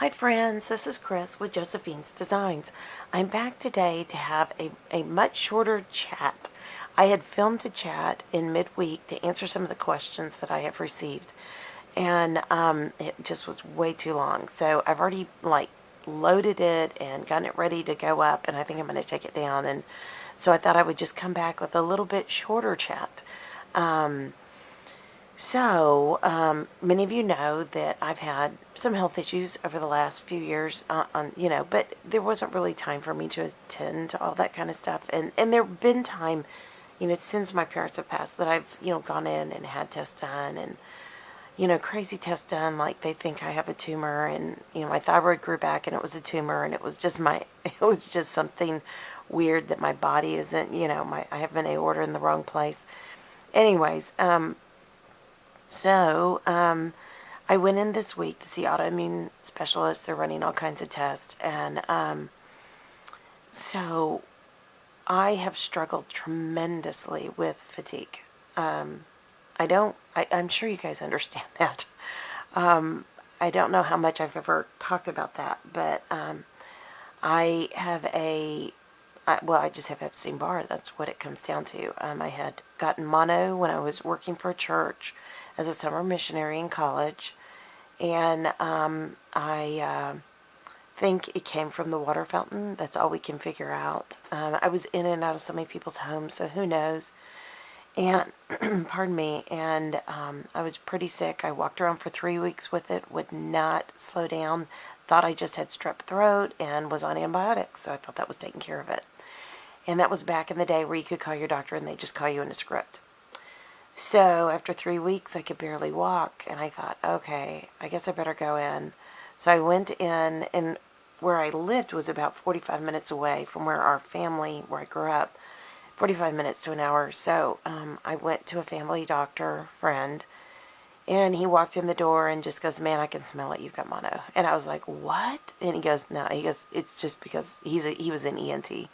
Hi friends, this is Chris with Josephine's Designs. I'm back today to have a much shorter chat. I had filmed a chat in midweek to answer some of the questions that I have received, and it just was way too long. So I've already loaded it and gotten it ready to go up, and I think I'm going to take it down. And so I thought I would just come back with a little bit shorter chat. Many of you know that I've had some health issues over the last few years, but there wasn't really time for me to attend to all that kind of stuff. And there have been time, since my parents have passed that I've, gone in and had tests done and, crazy tests done. Like they think I have a tumor and, my thyroid grew back and it was a tumor and it was just something weird that my body isn't, I have an aorta in the wrong place. Anyways, I went in this week to see autoimmune specialists. They're running all kinds of tests. And so I have struggled tremendously with fatigue. I'm sure you guys understand that. I don't know how much I've ever talked about that, but I have I just have Epstein-Barr. That's what it comes down to. I had gotten mono when I was working for a church as a summer missionary in college, and I think it came from the water fountain. That's all we can figure out. I was in and out of so many people's homes, so who knows. And pardon me, and I was pretty sick. I walked around for 3 weeks with it, would not slow down, thought I just had strep throat, and was on antibiotics, so I thought that was taking care of it. And that was back in the day where you could call your doctor and they just call you in a script. So after 3 weeks, I could barely walk, and I thought, okay, I guess I better go in. So I went in, and where I lived was about 45 minutes away from where I grew up, 45 minutes to an hour. So I went to a family doctor friend, and he walked in the door and just goes, "Man, I can smell it. You've got mono." And I was like, "What?" And he goes, "No." He goes, "It's just because he was an ENT."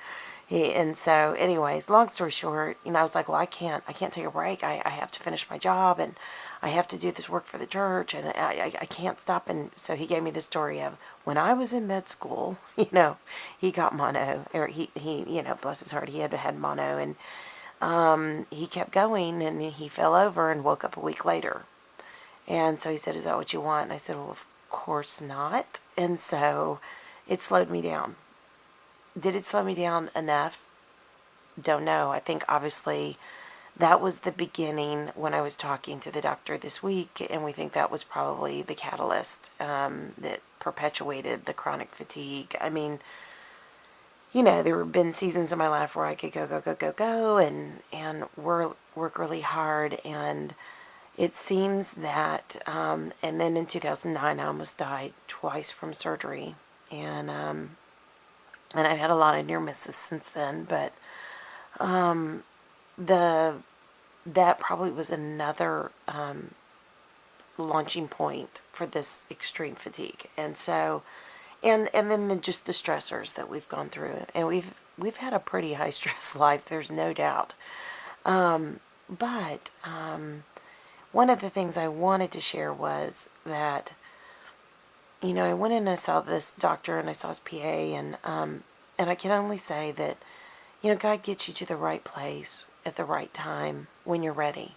And so, anyways, long story short, I was like, well, I can't take a break. I have to finish my job, and I have to do this work for the church, and I can't stop. And so he gave me the story of when I was in med school, he got mono, or he bless his heart, he had mono, and he kept going, and he fell over and woke up a week later. And so he said, "Is that what you want?" And I said, "Well, of course not." And so it slowed me down. Did it slow me down enough? Don't know. I think obviously that was the beginning when I was talking to the doctor this week, and we think that was probably the catalyst that perpetuated the chronic fatigue. I mean, there have been seasons in my life where I could go, and work really hard, and it seems that, and then in 2009 I almost died twice from surgery, and I've had a lot of near misses since then, but that probably was another launching point for this extreme fatigue. And so, and then just the stressors that we've gone through, and we've had a pretty high stress life. There's no doubt. But one of the things I wanted to share was that, I went in and I saw this doctor and I saw his PA, and I can only say that, God gets you to the right place at the right time when you're ready.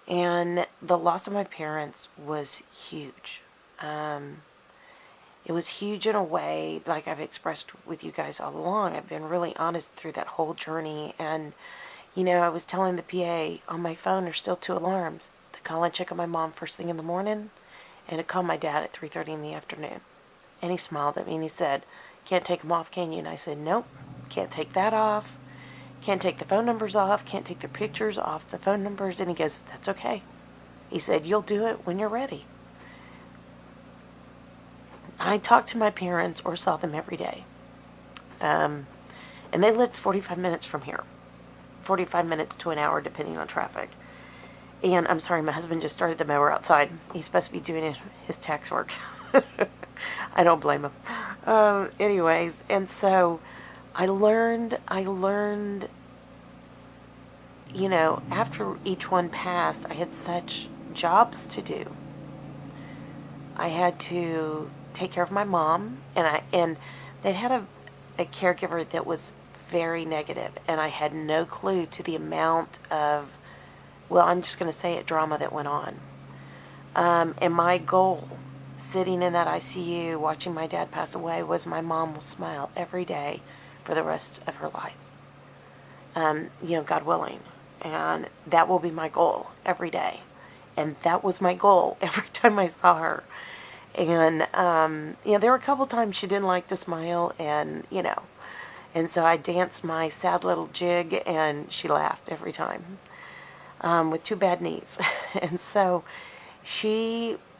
And the loss of my parents was huge. It was huge in a way, like I've expressed with you guys all along. I've been really honest through that whole journey, and, I was telling the PA on my phone, there's still 2 alarms: to call and check on my mom first thing in the morning, and to call my dad at 3:30 in the afternoon. And he smiled at me and he said, "Can't take them off, can you?" And I said, "Nope, can't take that off. Can't take the phone numbers off. Can't take the pictures off the phone numbers." And he goes, "That's okay." He said, "You'll do it when you're ready." I talked to my parents or saw them every day. And they lived 45 minutes from here. 45 minutes to an hour, depending on traffic. And I'm sorry, my husband just started the mower outside. He's supposed to be doing his tax work. I don't blame him. Anyways, and so I learned, after each one passed, I had such jobs to do. I had to take care of my mom, and they'd had a caregiver that was very negative, and I had no clue to the amount of, well, I'm just going to say it, drama that went on. And my goal, sitting in that ICU watching my dad pass away, was my mom will smile every day for the rest of her life. God willing. And that will be my goal every day. And that was my goal every time I saw her. And, there were a couple times she didn't like to smile, and so I danced my sad little jig, and she laughed every time, with 2 bad knees. And so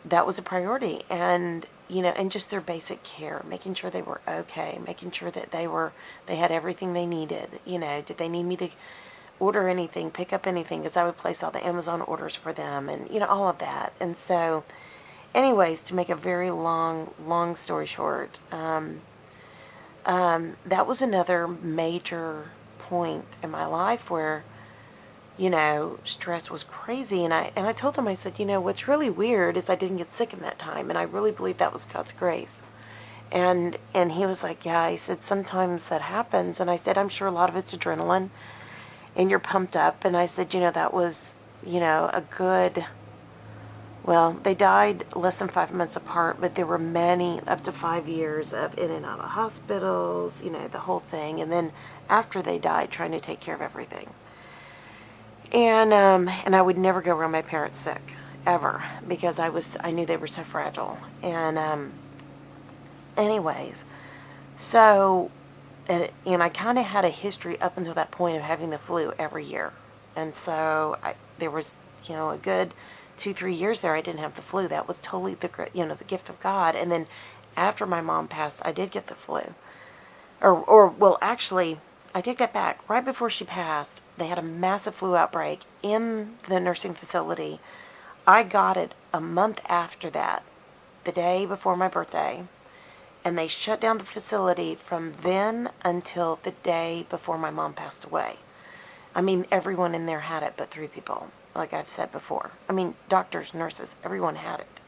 that was a priority. And, and just their basic care, making sure they were okay, making sure that they had everything they needed. Did they need me to order anything, pick up anything? Because I would place all the Amazon orders for them, and, all of that. And so, anyways, to make a very long story short, that was another major point in my life where, stress was crazy. And I told him, I said, what's really weird is I didn't get sick in that time. And I really believe that was God's grace. And he was like, yeah, he said, sometimes that happens. And I said, I'm sure a lot of it's adrenaline and you're pumped up. And I said, that was, a good, well, they died less than 5 months apart, but there were many, up to 5 years of in and out of hospitals, the whole thing. And then after they died, trying to take care of everything. And I would never go around my parents sick, ever, because I knew they were so fragile. And, anyways, so, and I kind of had a history up until that point of having the flu every year. And so there was, a good 2-3 years there I didn't have the flu. That was totally the gift of God. And then after my mom passed, I did get the flu. Well, actually, I take that back. Right before she passed, they had a massive flu outbreak in the nursing facility. I got it a month after that, the day before my birthday, and they shut down the facility from then until the day before my mom passed away. I mean, everyone in there had it but 3 people, like I've said before. I mean, doctors, nurses, everyone had it.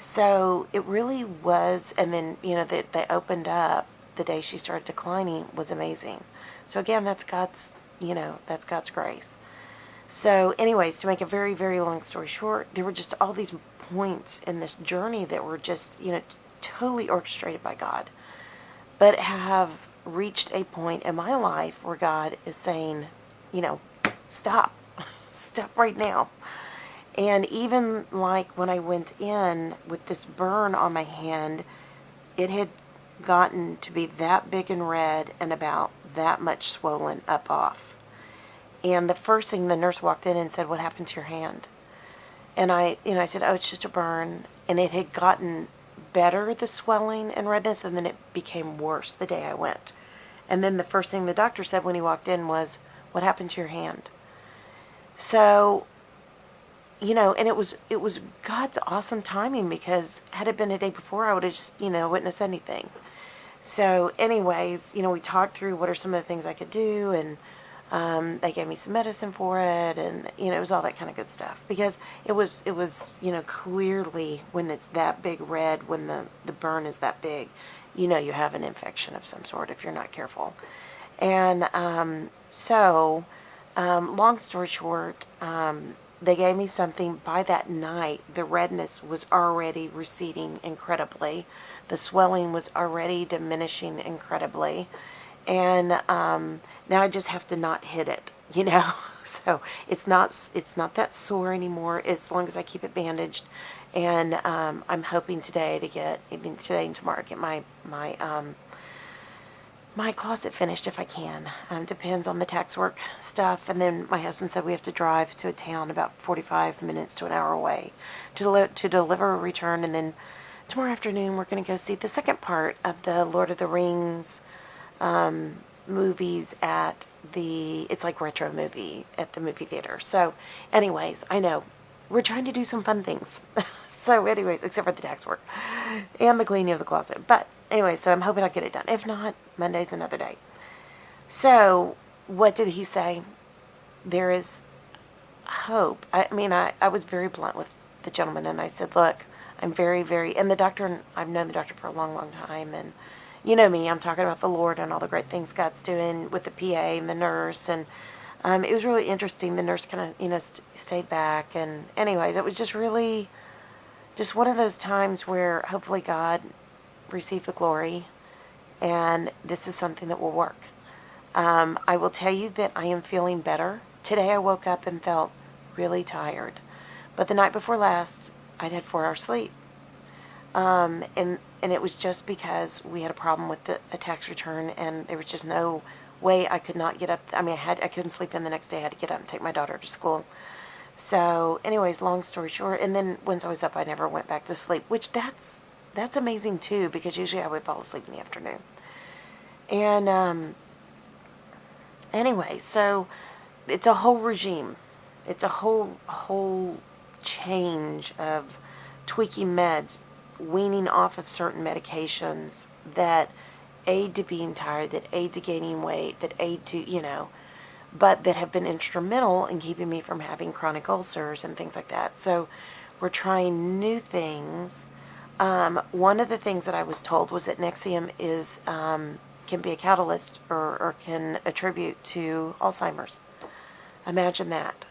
So it really was, and then, they opened up the day she started declining was amazing. So again, that's God's grace. So anyways, to make a very, very long story short, there were just all these points in this journey that were just, totally orchestrated by God, but have reached a point in my life where God is saying, stop right now. And even like when I went in with this burn on my hand, it had gotten to be that big and red and about that much swollen up off. And the first thing, the nurse walked in and said, "What happened to your hand?" And I said, "Oh, it's just a burn." And it had gotten better, the swelling and redness, and then it became worse the day I went. And then the first thing the doctor said when he walked in was, "What happened to your hand?" So, and it was God's awesome timing, because had it been a day before, I would have just, wouldn't have said anything. So anyways, we talked through what are some of the things I could do, and they gave me some medicine for it, and, it was all that kind of good stuff, because it was, clearly when it's that big red, when the burn is that big, you have an infection of some sort if you're not careful. And, long story short, they gave me something. By that night, the redness was already receding incredibly. The swelling was already diminishing incredibly. And now I just have to not hit it, So it's not that sore anymore as long as I keep it bandaged. And I'm hoping today and tomorrow, get my closet finished if I can. Depends on the tax work stuff. And then my husband said we have to drive to a town about 45 minutes to an hour away to deliver a return. And then tomorrow afternoon we're going to go see the second part of the Lord of the Rings movies at it's like retro movie at the movie theater. So anyways, I know we're trying to do some fun things. So anyways, except for the tax work and the cleaning of the closet. But anyway, so I'm hoping I'll get it done. If not, Monday's another day. So what did he say? There is hope. I was very blunt with the gentleman, and I said, look, I'm very, very, and the doctor, I've known the doctor for a long, long time, and you know me, I'm talking about the Lord and all the great things God's doing with the PA and the nurse, and it was really interesting. The nurse kind of, stayed back, and anyways, it was just really, just one of those times where hopefully God received the glory, and this is something that will work. I will tell you that I am feeling better. Today I woke up and felt really tired, but the night before last, I'd had 4 hours sleep. And it was just because we had a problem with a tax return, and there was just no way I could not get up. I mean, I couldn't sleep in the next day. I had to get up and take my daughter to school. So anyways, long story short, and then once I was up, I never went back to sleep, which that's amazing too, because usually I would fall asleep in the afternoon. And anyway, so it's a whole regime. It's a whole change of tweaking meds, weaning off of certain medications that aid to being tired, that aid to gaining weight, that aid to, but that have been instrumental in keeping me from having chronic ulcers and things like that. So we're trying new things. One of the things that I was told was that Nexium can be a catalyst or can attribute to Alzheimer's. Imagine that.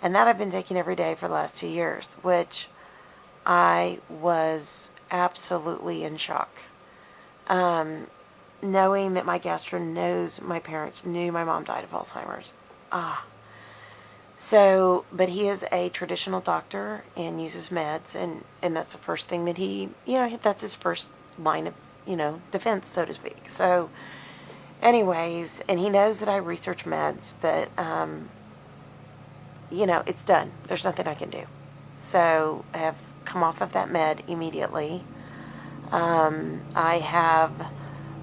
And that I've been taking every day for the last 2 years, which I was absolutely in shock. Knowing that my gastro knows my parents knew my mom died of Alzheimer's. So, but he is a traditional doctor and uses meds, and that's the first thing that he, that's his first line of, defense, so to speak. So, anyways, and he knows that I research meds, but, it's done. There's nothing I can do. So, I have come off of that med immediately. I have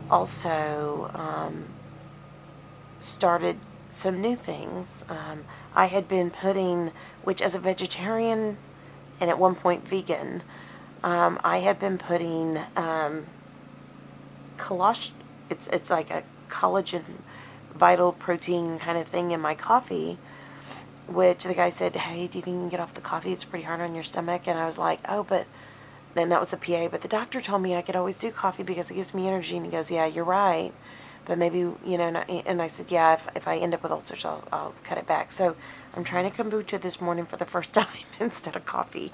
also started some new things. I had been putting, which as a vegetarian and at one point vegan, I had been putting it's like a collagen vital protein kind of thing in my coffee, which the guy said, hey, do you think you can get off the coffee? It's pretty hard on your stomach. And I was like, oh, but then that was the PA. But the doctor told me I could always do coffee because it gives me energy. And he goes, yeah, you're right. But maybe, and I said, yeah, if I end up with ulcers, I'll cut it back. So I'm trying to kombucha this morning for the first time instead of coffee.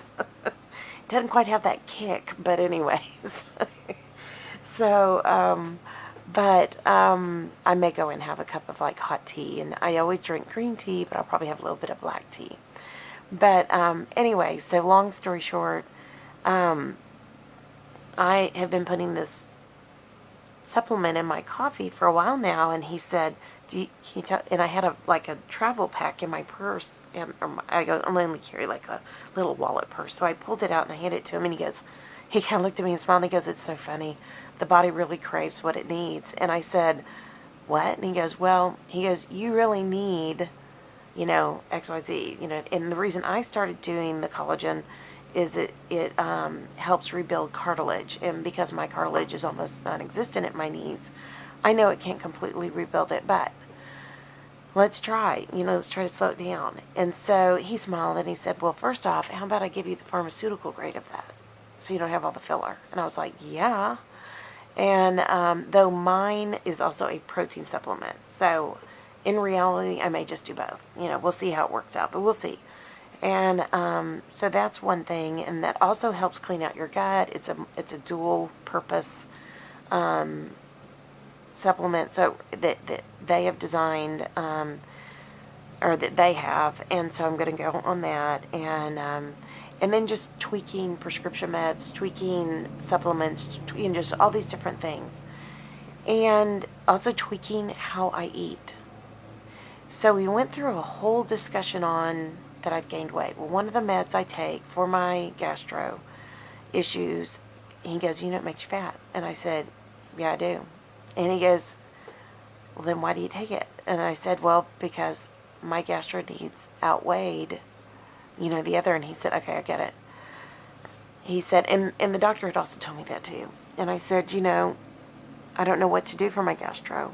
Doesn't quite have that kick, but anyways. So, I may go and have a cup of like hot tea, and I always drink green tea, but I'll probably have a little bit of black tea. But anyway, so long story short, I have been putting this supplement in my coffee for a while now, and he said, can you tell? And I had a travel pack in my purse, and I only carry like a little wallet purse, so I pulled it out and I handed it to him, and he kind of looked at me and smiled, and he goes, it's so funny. The body really craves what it needs. And I said, what? And he goes, you really need, XYZ, and the reason I started doing the collagen is it helps rebuild cartilage. And because my cartilage is almost non-existent at my knees, I know it can't completely rebuild it, but let's try, let's try to slow it down. And so he smiled and he said, well, first off, how about I give you the pharmaceutical grade of that so you don't have all the filler? And I was like, yeah. And though mine is also a protein supplement, so in reality, I may just do both. We'll see how it works out, but we'll see. And so that's one thing, and that also helps clean out your gut. It's a dual purpose supplement, so that they have designed, or that they have, and so I'm going to go on that, and then just tweaking prescription meds, tweaking supplements, tweaking just all these different things. And also tweaking how I eat. So we went through a whole discussion on that I've gained weight. Well, one of the meds I take for my gastro issues, he goes, it makes you fat. And I said, yeah, I do. And he goes, well, then why do you take it? And I said, well, because my gastro needs outweighed the other. And he said, okay, I get it. He said, and the doctor had also told me that too. And I said, I don't know what to do for my gastro.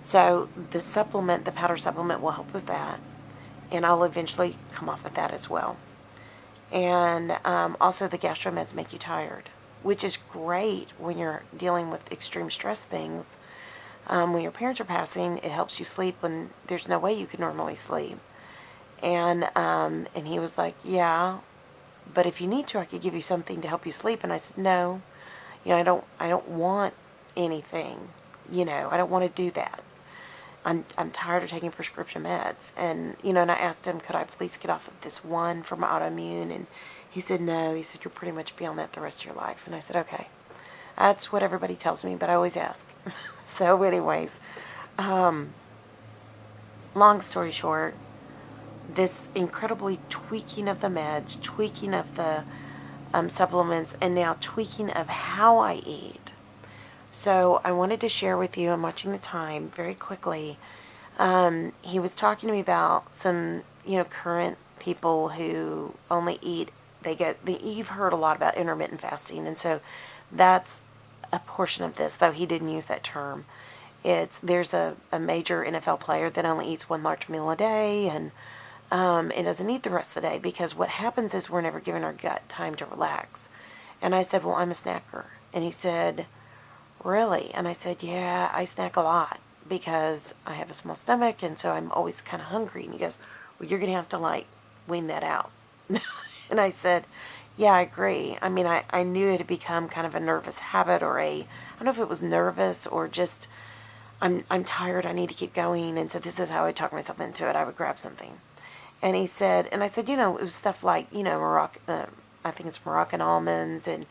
So the powder supplement will help with that. And I'll eventually come off of that as well. And also the gastro meds make you tired, which is great when you're dealing with extreme stress things. When your parents are passing, it helps you sleep when there's no way you could normally sleep. And he was like, yeah, but if you need to, I could give you something to help you sleep. And I said, no, I don't want anything. I don't want to do that. I'm tired of taking prescription meds. And I asked him, could I please get off of this one for my autoimmune? And he said, no. He said, you'll pretty much be on that the rest of your life. And I said, okay. That's what everybody tells me, but I always ask. So anyways, long story short, this incredibly tweaking of the meds, tweaking of the supplements, and now tweaking of how I eat. So I wanted to share with you, I'm watching the time very quickly. He was talking to me about some, current people who only eat, you've heard a lot about intermittent fasting, and so that's a portion of this, though he didn't use that term. There's a major NFL player that only eats one large meal a day, and it doesn't eat the rest of the day, because what happens is we're never giving our gut time to relax. And I said, well, I'm a snacker. And he said, really? And I said, yeah, I snack a lot because I have a small stomach, and so I'm always kind of hungry. And he goes, well, you're going to have to wean that out. And I said, yeah, I agree. I mean, I knew it had become kind of a nervous habit, or I don't know if it was nervous or just, I'm tired, I need to keep going. And so this is how I talk myself into it. I would grab something. And he said, and I said, it was stuff like, I think it's Moroccan almonds, and,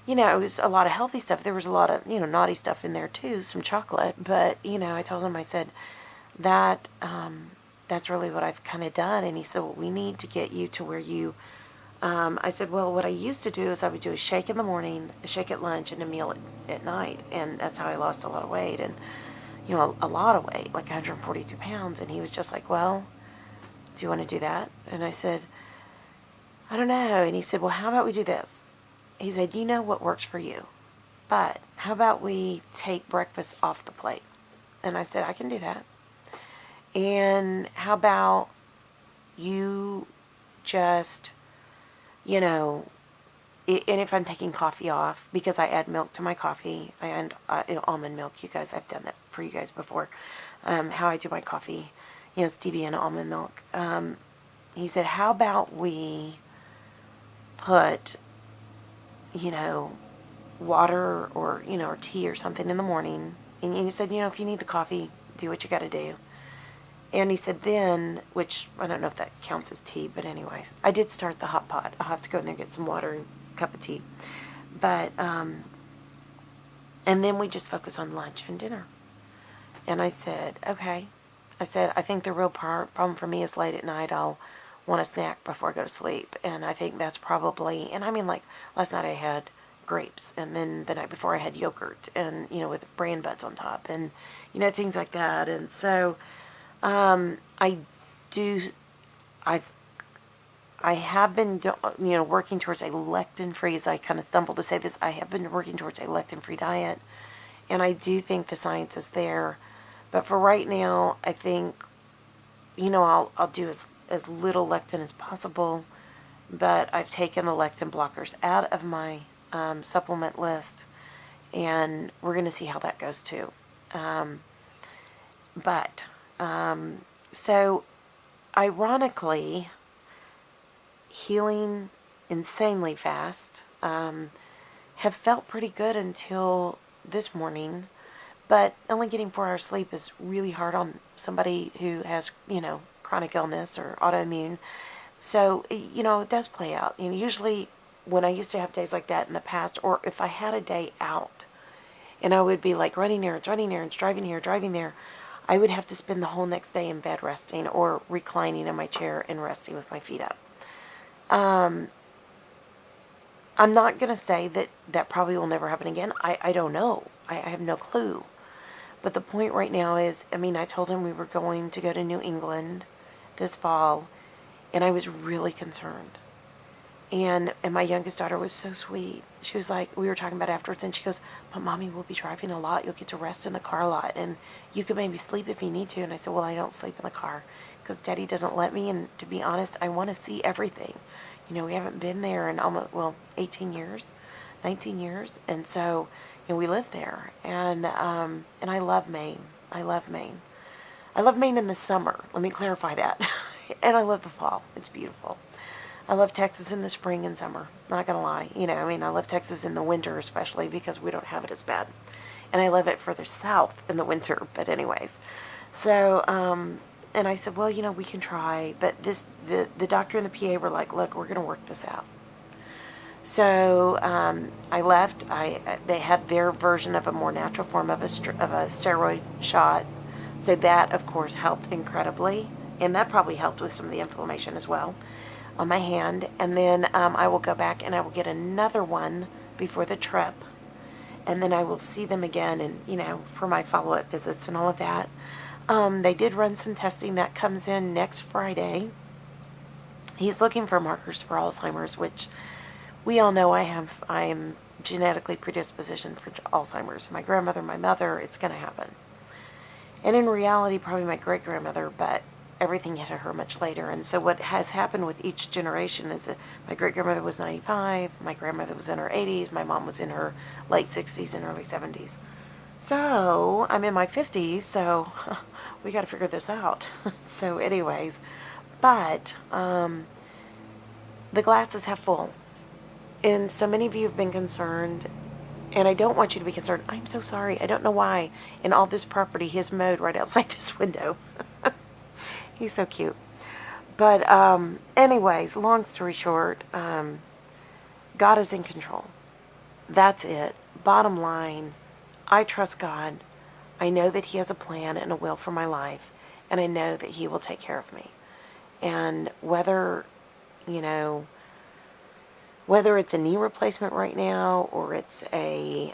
it was a lot of healthy stuff. There was a lot of, naughty stuff in there too, some chocolate. But, I told him, I said, that's really what I've kind of done. And he said, well, we need to get you to where you, I said, well, what I used to do is I would do a shake in the morning, a shake at lunch, and a meal at night. And that's how I lost a lot of weight. And, a lot of weight, like 142 pounds. And he was just like, well, do you want to do that? And I said, I don't know. And he said, well, how about we do this? He said, you know what works for you, but how about we take breakfast off the plate? And I said, I can do that. And how about you just, and if I'm taking coffee off, because I add milk to my coffee, I add almond milk. You guys, I've done that for you guys before, how I do my coffee, stevia and almond milk. He said, how about we put, water or tea or something in the morning. And he said, if you need the coffee, do what you got to do. And he said then, which I don't know if that counts as tea, but anyways, I did start the Hotpot. I'll have to go in there and get some water and a cup of tea. But, and then we just focus on lunch and dinner. And I said, okay. I said, I think the real problem for me is late at night, I'll want a snack before I go to sleep. And I think that's probably, and I mean, last night I had grapes, and then the night before I had yogurt, and, with bran buds on top, and, things like that. And so, I have been, working towards a lectin-free, as I kind of stumbled to say this, I have been working towards a lectin-free diet, and I do think the science is there. But for right now, I think, I'll do as little lectin as possible, but I've taken the lectin blockers out of my supplement list, and we're going to see how that goes too. So ironically, healing insanely fast, have felt pretty good until this morning, but only getting 4 hours sleep is really hard on somebody who has, chronic illness or autoimmune. So, it does play out. Usually when I used to have days like that in the past, or if I had a day out and I would be running errands, driving here, driving there, I would have to spend the whole next day in bed resting or reclining in my chair and resting with my feet up. I'm not going to say that probably will never happen again. I don't know. I have no clue. But the point right now is, I told him we were going to go to New England this fall, and I was really concerned. And my youngest daughter was so sweet. She was like, we were talking about it afterwards, and she goes, but Mommy, we'll be driving a lot. You'll get to rest in the car a lot, and you could maybe sleep if you need to. And I said, well, I don't sleep in the car because Daddy doesn't let me, and to be honest, I want to see everything. we haven't been there in almost, well, 18 years, 19 years. And so, we live there. And I love Maine. I love Maine. I love Maine in the summer. Let me clarify that. And I love the fall. It's beautiful. I love Texas in the spring and summer. Not going to lie. I love Texas in the winter especially because we don't have it as bad. And I love it further south in the winter. But anyways. So, and I said, well, we can try. But the doctor and the PA were like, look, we're going to work this out. So I left. They had their version of a more natural form of a steroid shot. So that, of course, helped incredibly. And that probably helped with some of the inflammation as well on my hand. And then I will go back and I will get another one before the trip. And then I will see them again and, for my follow-up visits and all of that. They did run some testing that comes in next Friday. He's looking for markers for Alzheimer's, which we all know I am genetically predispositioned for Alzheimer's. My grandmother, my mother, it's going to happen. And in reality, probably my great-grandmother, but everything hit her much later. And so what has happened with each generation is that my great-grandmother was 95, my grandmother was in her 80s, my mom was in her late 60s and early 70s. So I'm in my 50s, so we got to figure this out. So anyways, but the glass is half full. And so many of you have been concerned, and I don't want you to be concerned. I'm so sorry. I don't know why. In all this property, he has mowed right outside this window. He's so cute. But anyways, long story short, God is in control. That's it. Bottom line, I trust God. I know that he has a plan and a will for my life, and I know that he will take care of me. And whether it's a knee replacement right now, or it's a,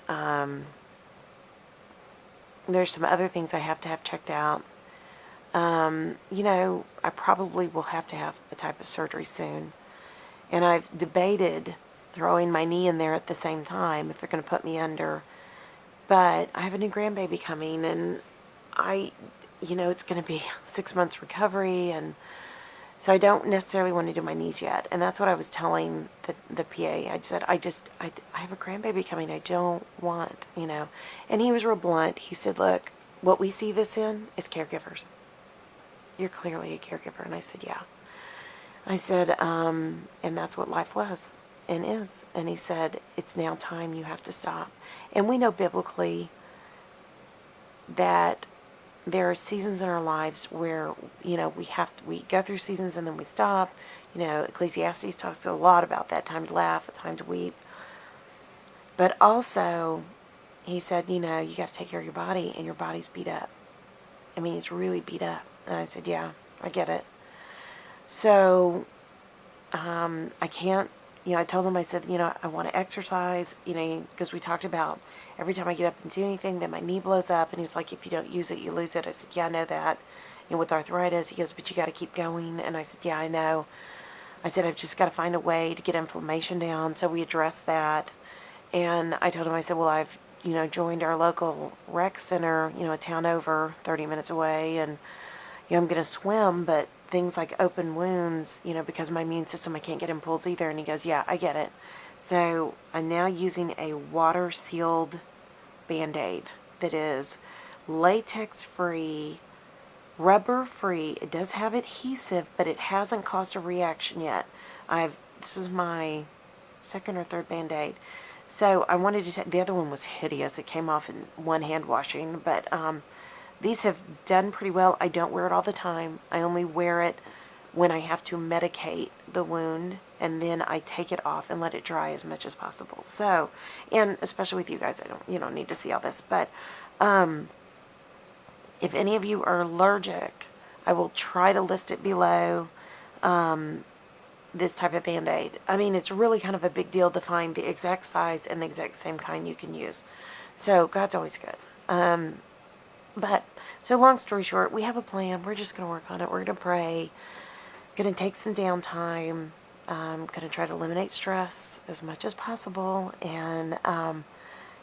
there's some other things I have to have checked out. I probably will have to have a type of surgery soon. And I've debated throwing my knee in there at the same time if they're going to put me under. But I have a new grandbaby coming, and it's going to be 6 months recovery, and so I don't necessarily want to do my knees yet. And that's what I was telling the PA. I said, I have a grandbaby coming. I don't want, And he was real blunt. He said, look, what we see this in is caregivers. You're clearly a caregiver. And I said, yeah. I said, and that's what life was and is. And he said, it's now time you have to stop. And we know biblically that there are seasons in our lives where, we go through seasons and then we stop. Ecclesiastes talks a lot about that time to laugh, a time to weep. But also, he said, you got to take care of your body, and your body's beat up. I mean, it's really beat up. And I said, yeah, I get it. So, I can't, I told him, I said, I want to exercise, because we talked about every time I get up and do anything, then my knee blows up. And he's like, if you don't use it, you lose it. I said, yeah, I know that. With arthritis, he goes, but you got to keep going. And I said, yeah, I know. I said, I've just got to find a way to get inflammation down. So we addressed that. And I told him, I said, well, I've, joined our local rec center, a town over 30 minutes away. And, I'm going to swim, but things like open wounds, because of my immune system, I can't get in pools either. And he goes, yeah, I get it. So I'm now using a water-sealed Band-Aid that is latex-free, rubber-free. It does have adhesive, but it hasn't caused a reaction yet. This is my second or third Band-Aid. So I wanted to the other one was hideous. It came off in one hand washing, but these have done pretty well. I don't wear it all the time. I only wear it when I have to medicate the wound, and then I take it off and let it dry as much as possible. So, and especially with you guys, you don't need to see all this, but if any of you are allergic, I will try to list it below this type of Band-Aid. I mean, it's really kind of a big deal to find the exact size and the exact same kind you can use. So, God's always good. But, so long story short, we have a plan. We're just going to work on it. We're going to pray. Going to take some downtime. Going to try to eliminate stress as much as possible. And,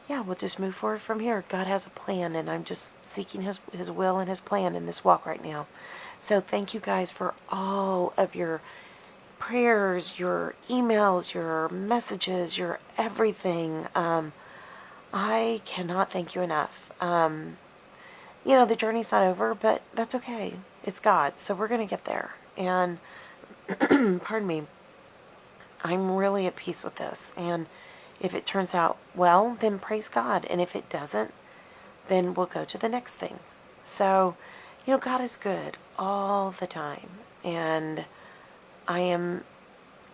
yeah, we'll just move forward from here. God has a plan, and I'm just seeking His will and His plan in this walk right now. So thank you guys for all of your prayers, your emails, your messages, your everything. I cannot thank you enough. The journey's not over, but that's okay. It's God, so we're going to get there. And, pardon me, I'm really at peace with this. And if it turns out well, then praise God. And if it doesn't, then we'll go to the next thing. So, God is good all the time. And I am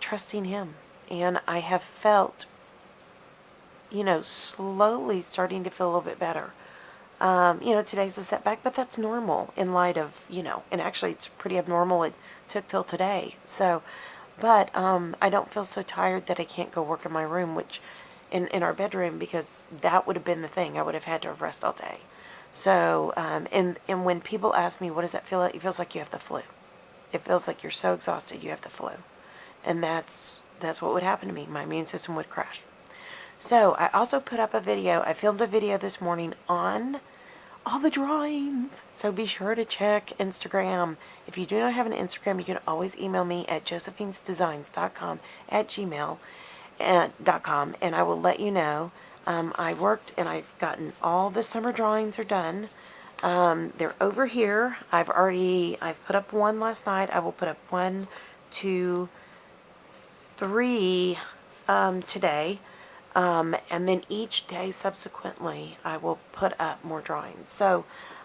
trusting Him. And I have felt, slowly starting to feel a little bit better. Today's a setback, but that's normal in light of, and actually it's pretty abnormal. It took till today. So, but I don't feel so tired that I can't go work in my room, which in our bedroom, because that would have been the thing. I would have had to have rest all day. So, and when people ask me, what does that feel like? It feels like you have the flu. It feels like you're so exhausted you have the flu. And that's what would happen to me. My immune system would crash. So, I also put up a video. I filmed a video this morning on all the drawings. So be sure to check Instagram. If you do not have an Instagram, you can always email me at josephinesdesigns.com at gmail.com, and I will let you know. I worked and I've gotten all the summer drawings are done. They're over here. I've put up one last night. I will put up 1, 2, 3 today. And then each day subsequently, I will put up more drawings. So,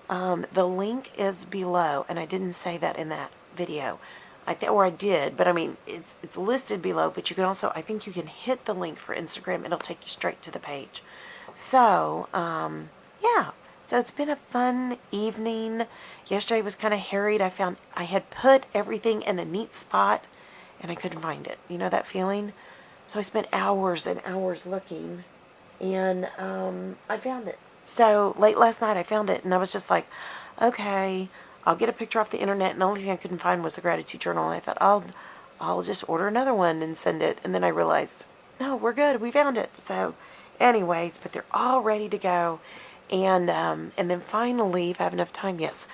the link is below, and I didn't say that in that video. I did, but I mean, it's listed below, but you can also, I think you can hit the link for Instagram. It'll take you straight to the page. So, yeah. So it's been a fun evening. Yesterday was kind of harried. I had put everything in a neat spot, and I couldn't find it. You know that feeling? So I spent hours and hours looking, and I found it. So late last night I found it, and I was just like, okay, I'll get a picture off the internet, and the only thing I couldn't find was the gratitude journal, and I thought, I'll just order another one and send it. And then I realized, no, we're good, we found it. So anyways, but they're all ready to go. And then finally, if I have enough time, yes.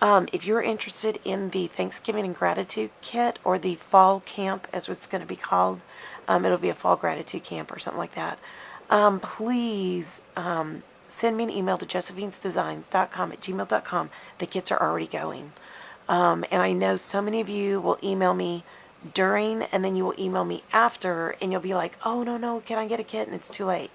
If you're interested in the Thanksgiving and Gratitude Kit, or the Fall Camp, as it's going to be called, it'll be a Fall Gratitude Camp or something like that, please send me an email to josephinesdesigns.com at gmail.com. The kits are already going. And I know so many of you will email me during, and then you will email me after, and you'll be like, oh, no, can I get a kit? And it's too late.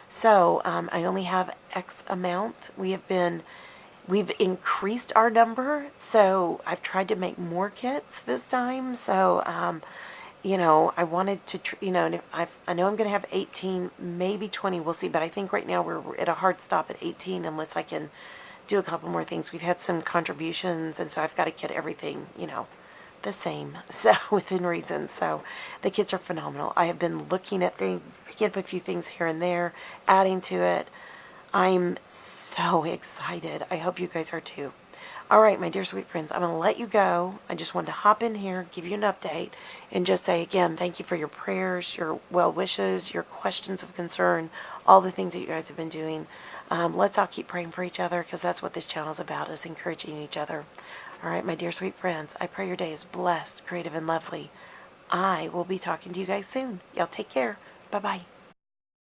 So I only have X amount. We've increased our number, so I've tried to make more kits this time. So, I wanted to, and I know I'm going to have 18, maybe 20, we'll see. But I think right now we're at a hard stop at 18 unless I can do a couple more things. We've had some contributions, and so I've got to get everything, the same, so within reason. So the kits are phenomenal. I have been looking at things, picking up a few things here and there, adding to it. I'm so excited. I hope you guys are too. All right, my dear sweet friends, I'm going to let you go. I just wanted to hop in here, give you an update, and just say again, thank you for your prayers, your well wishes, your questions of concern, all the things that you guys have been doing. Let's all keep praying for each other, because that's what this channel is about, is encouraging each other. All right, my dear sweet friends, I pray your day is blessed, creative, and lovely. I will be talking to you guys soon. Y'all take care. Bye-bye.